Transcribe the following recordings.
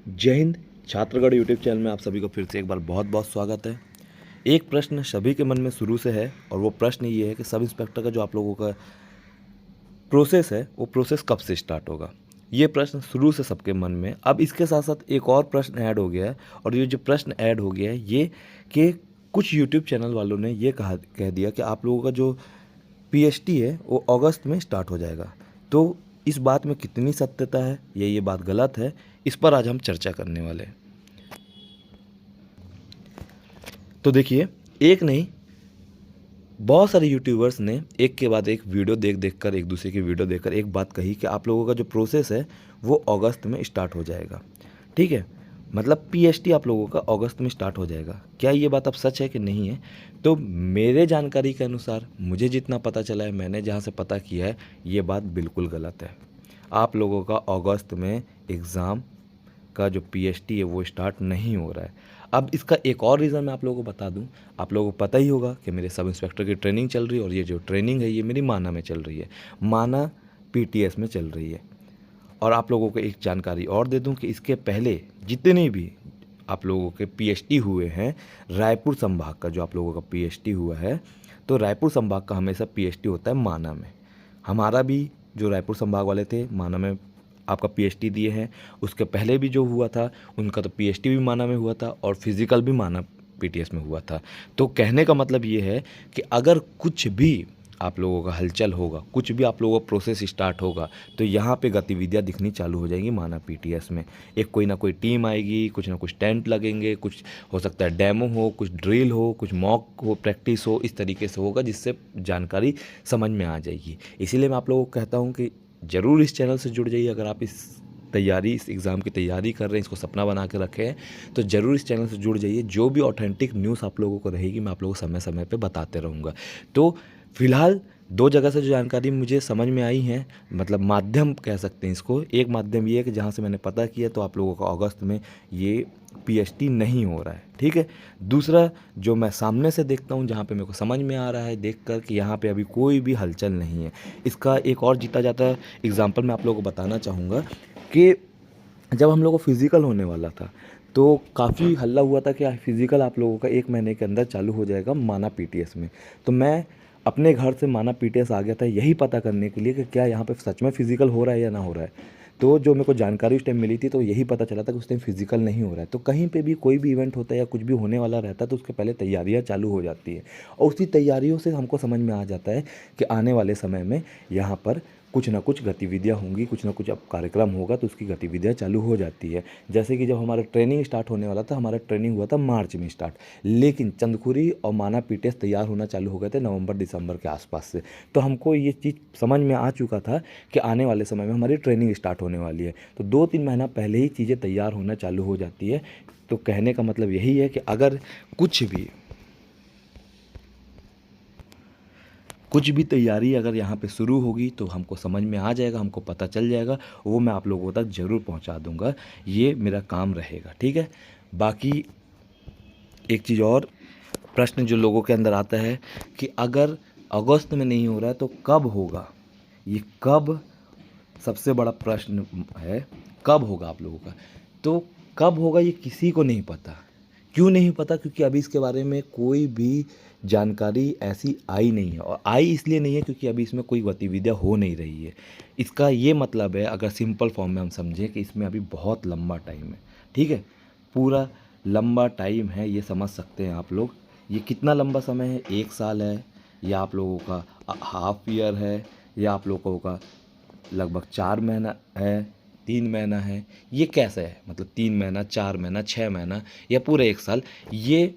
जय Hind. छात्रगढ़ YouTube channel में आप सभी को फिर से एक बार बहुत बहुत स्वागत है। एक प्रश्न सभी के मन में शुरू से है और वो प्रश्न ये है कि सब इंस्पेक्टर का जो आप लोगों का प्रोसेस है वो प्रोसेस कब से स्टार्ट होगा। ये प्रश्न शुरू से सबके मन में। अब इसके साथ साथ एक और प्रश्न ऐड हो गया है और ये जो प्रश्न ऐड हो गया है ये कि कुछ यूट्यूब चैनल वालों ने ये कह दिया कि आप लोगों का जो पीएचडी है वो अगस्त में स्टार्ट हो जाएगा। तो इस बात में कितनी सत्यता है या ये बात गलत है, इस पर आज हम चर्चा करने वाले हैं। तो देखिए, एक नहीं बहुत सारे यूट्यूबर्स ने एक के बाद एक वीडियो देख कर एक दूसरे की वीडियो देखकर एक बात कही कि आप लोगों का जो प्रोसेस है वो अगस्त में स्टार्ट हो जाएगा। ठीक है, मतलब पीएचडी आप लोगों का अगस्त में स्टार्ट हो जाएगा। क्या ये बात अब सच है कि नहीं है? तो मेरे जानकारी के अनुसार मुझे जितना पता चला है, मैंने जहाँ से पता किया है, ये बात बिल्कुल गलत है। आप लोगों का अगस्त में एग्ज़ाम का जो पीएचडी है वो स्टार्ट नहीं हो रहा है। अब इसका एक और रीज़न मैं आप लोगों को बता दूं। आप लोगों को पता ही होगा कि मेरे सब इंस्पेक्टर की ट्रेनिंग चल रही है और ये जो ट्रेनिंग है ये मेरी माना में चल रही है, माना पीटीएस में चल रही है। और आप लोगों को एक जानकारी और दे दूं कि इसके पहले जितने भी आप लोगों के पीएचडी हुए हैं, रायपुर संभाग का जो आप लोगों का पीएचडी हुआ है, तो रायपुर संभाग का हमेशा पीएचडी होता है माना में। हमारा भी जो रायपुर संभाग वाले थे माना में आपका पीएचडी दिए हैं। उसके पहले भी जो हुआ था उनका तो पीएचडी भी माना में हुआ था और फिज़िकल भी माना पीटीएस में हुआ था। तो कहने का मतलब ये है कि अगर कुछ भी आप लोगों का हलचल होगा, कुछ भी आप लोगों का प्रोसेस स्टार्ट होगा, तो यहाँ पे गतिविधियाँ दिखनी चालू हो जाएंगी माना पीटीएस में। एक कोई ना कोई टीम आएगी, कुछ ना कुछ टेंट लगेंगे, कुछ हो सकता है डेमो हो, कुछ ड्रिल हो, कुछ मॉक हो, प्रैक्टिस हो, इस तरीके से होगा जिससे जानकारी समझ में आ जाएगी। इसीलिए मैं आप लोगों को कहता हूँ कि ज़रूर इस चैनल से जुड़ जाइए। अगर आप इस एग्ज़ाम की तैयारी कर रहे हैं, इसको सपना बना के रखे हैं, तो ज़रूर इस चैनल से जुड़ जाइए। जो भी ऑथेंटिक न्यूज़ आप लोगों को रहेगी मैं आप लोगों को समय समय पे बताते रहूँगा। तो फिलहाल दो जगह से जो जानकारी मुझे समझ में आई है, मतलब माध्यम कह सकते हैं इसको। एक माध्यम ये है कि जहाँ से मैंने पता किया तो आप लोगों का अगस्त में ये पीएचडी नहीं हो रहा है। ठीक है। दूसरा जो मैं सामने से देखता हूँ, जहाँ पे मेरे को समझ में आ रहा है देख कर कि यहाँ पे अभी कोई भी हलचल नहीं है। इसका एक और जीता जाता एग्जाम्पल मैं आप लोगों को बताना चाहूँगा कि जब हम लोगों को फिज़िकल होने वाला था तो काफ़ी हल्ला हुआ था कि फ़िज़िकल आप लोगों का 1 महीने के अंदर चालू हो जाएगा माना पीटीएस में। तो मैं अपने घर से माना पीटीएस आ गया था यही पता करने के लिए कि क्या यहाँ पे सच में फ़िज़िकल हो रहा है या ना हो रहा है। तो जो मेरे को जानकारी उस टाइम मिली थी तो यही पता चला था कि उस टाइम फिज़िकल नहीं हो रहा है। तो कहीं पे भी कोई भी इवेंट होता है या कुछ भी होने वाला रहता है तो उसके पहले तैयारियाँ चालू हो जाती है और उसी तैयारियों से हमको समझ में आ जाता है कि आने वाले समय में यहाँ पर कुछ ना कुछ गतिविधियाँ होंगी, कुछ ना कुछ अब कार्यक्रम होगा तो उसकी गतिविधियाँ चालू हो जाती है। जैसे कि जब हमारा ट्रेनिंग स्टार्ट होने वाला था, हमारा ट्रेनिंग हुआ था मार्च में स्टार्ट, लेकिन चंदखुरी और माना पीटीएस तैयार होना चालू हो गए थे नवंबर दिसंबर के आसपास से। तो हमको ये चीज़ समझ में आ चुका था कि आने वाले समय में हमारी ट्रेनिंग स्टार्ट होने वाली है। तो 2-3 महीना पहले ही चीज़ें तैयार होना चालू हो जाती है। तो कहने का मतलब यही है कि अगर कुछ भी तैयारी अगर यहाँ पे शुरू होगी तो हमको समझ में आ जाएगा, हमको पता चल जाएगा, वो मैं आप लोगों तक ज़रूर पहुँचा दूँगा। ये मेरा काम रहेगा। ठीक है। बाकी एक चीज़ और प्रश्न जो लोगों के अंदर आता है कि अगर अगस्त में नहीं हो रहा है तो कब होगा? ये कब सबसे बड़ा प्रश्न है। कब होगा आप लोगों का? तो कब होगा ये किसी को नहीं पता। क्यों नहीं पता? क्योंकि अभी इसके बारे में कोई भी जानकारी ऐसी आई नहीं है और आई इसलिए नहीं है क्योंकि अभी इसमें कोई गतिविधियाँ हो नहीं रही है। इसका ये मतलब है, अगर सिंपल फॉर्म में हम समझें, कि इसमें अभी बहुत लंबा टाइम है। ठीक है, पूरा लंबा टाइम है, ये समझ सकते हैं आप लोग। ये कितना लंबा समय है? 1 साल है, या आप लोगों का हाफ ईयर है, या आप लोगों का लगभग 4 महीना है, 3 महीना है। ये कैसे है? मतलब 3 महीना, 4 महीना, 6 महीना या पूरे 1 साल? ये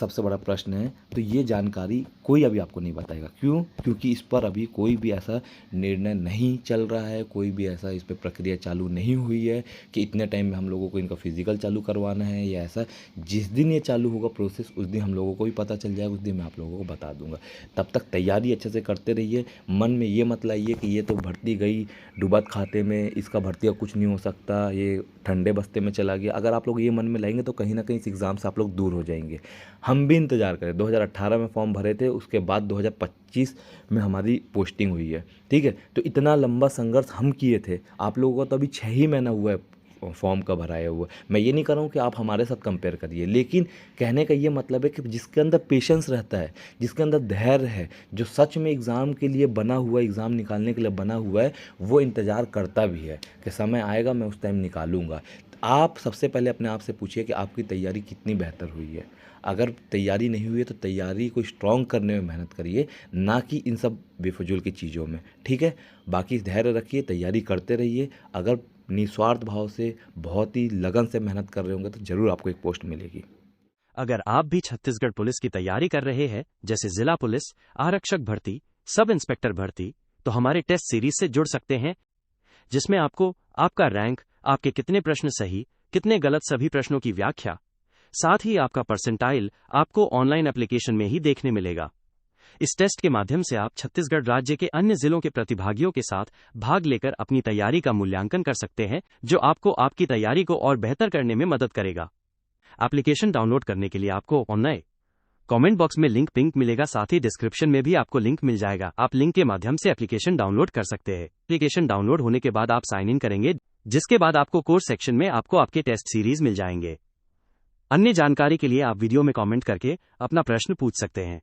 सबसे बड़ा प्रश्न है। तो ये जानकारी कोई अभी आपको नहीं बताएगा। क्यों? क्योंकि इस पर अभी कोई भी ऐसा निर्णय नहीं चल रहा है, कोई भी ऐसा इस पर प्रक्रिया चालू नहीं हुई है कि इतने टाइम में हम लोगों को इनका फिजिकल चालू करवाना है या ऐसा। जिस दिन ये चालू होगा प्रोसेस उस दिन हम लोगों को भी पता चल जाएगा, उस दिन मैं आप लोगों को बता दूंगा। तब तक तैयारी अच्छे से करते रहिए। मन में ये मत लाइए कि ये तो भर्ती गई डुबत खाते में, इसका भर्ती का कुछ नहीं हो सकता, ये ठंडे बस्ते में चला गया। अगर आप लोग ये मन में लाएंगे तो कहीं ना कहीं इस एग्ज़ाम से आप लोग दूर हो जाएंगे। हम भी इंतज़ार करें, 2018 में फॉर्म भरे थे, उसके बाद 2025 में हमारी पोस्टिंग हुई है। ठीक है, तो इतना लंबा संघर्ष हम किए थे। आप लोगों का तो अभी 6 ही महीना हुआ है फॉर्म का भराए हुआ। मैं ये नहीं कर रहा हूँ कि आप हमारे साथ कंपेयर करिए, लेकिन कहने का ये मतलब है कि जिसके अंदर पेशेंस रहता है, जिसके अंदर धैर्य है, जो सच में एग्ज़ाम के लिए बना हुआ है, एग्ज़ाम निकालने के लिए बना हुआ है, वो इंतज़ार करता भी है कि समय आएगा मैं उस टाइम निकालूंगा। आप सबसे पहले अपने आप से पूछिए कि आपकी तैयारी कितनी बेहतर हुई है। अगर तैयारी नहीं हुई है तो तैयारी को स्ट्रॉन्ग करने में मेहनत करिए, ना कि इन सब बेफजूल की चीज़ों में, ठीक है। बाकी धैर्य रखिए, तैयारी करते रहिए। अगर निस्वार्थ भाव से बहुत ही लगन से मेहनत कर रहे होंगे तो ज़रूर आपको एक पोस्ट मिलेगी। अगर आप भी छत्तीसगढ़ पुलिस की तैयारी कर रहे हैं, जैसे जिला पुलिस, आरक्षक भर्ती, सब इंस्पेक्टर भर्ती, तो हमारे टेस्ट सीरीज से जुड़ सकते हैं, जिसमें आपको आपका रैंक, आपके कितने प्रश्न सही, कितने गलत, सभी प्रश्नों की व्याख्या, साथ ही आपका परसेंटाइल आपको ऑनलाइन एप्लीकेशन में ही देखने मिलेगा। इस टेस्ट के माध्यम से आप छत्तीसगढ़ राज्य के अन्य जिलों के प्रतिभागियों के साथ भाग लेकर अपनी तैयारी का मूल्यांकन कर सकते हैं, जो आपको आपकी तैयारी को और बेहतर करने में मदद करेगा। एप्लीकेशन डाउनलोड करने के लिए आपको ऑनलाइन कमेंट बॉक्स में लिंक पिंक मिलेगा, साथ ही डिस्क्रिप्शन में भी आपको लिंक मिल जाएगा। आप लिंक के माध्यम से एप्लीकेशन डाउनलोड कर सकते हैं। एप्लीकेशन डाउनलोड होने के बाद आप साइन इन करेंगे, जिसके बाद आपको कोर्स सेक्शन में आपको आपके टेस्ट सीरीज मिल जाएंगे। अन्य जानकारी के लिए आप वीडियो में कमेंट करके अपना प्रश्न पूछ सकते हैं।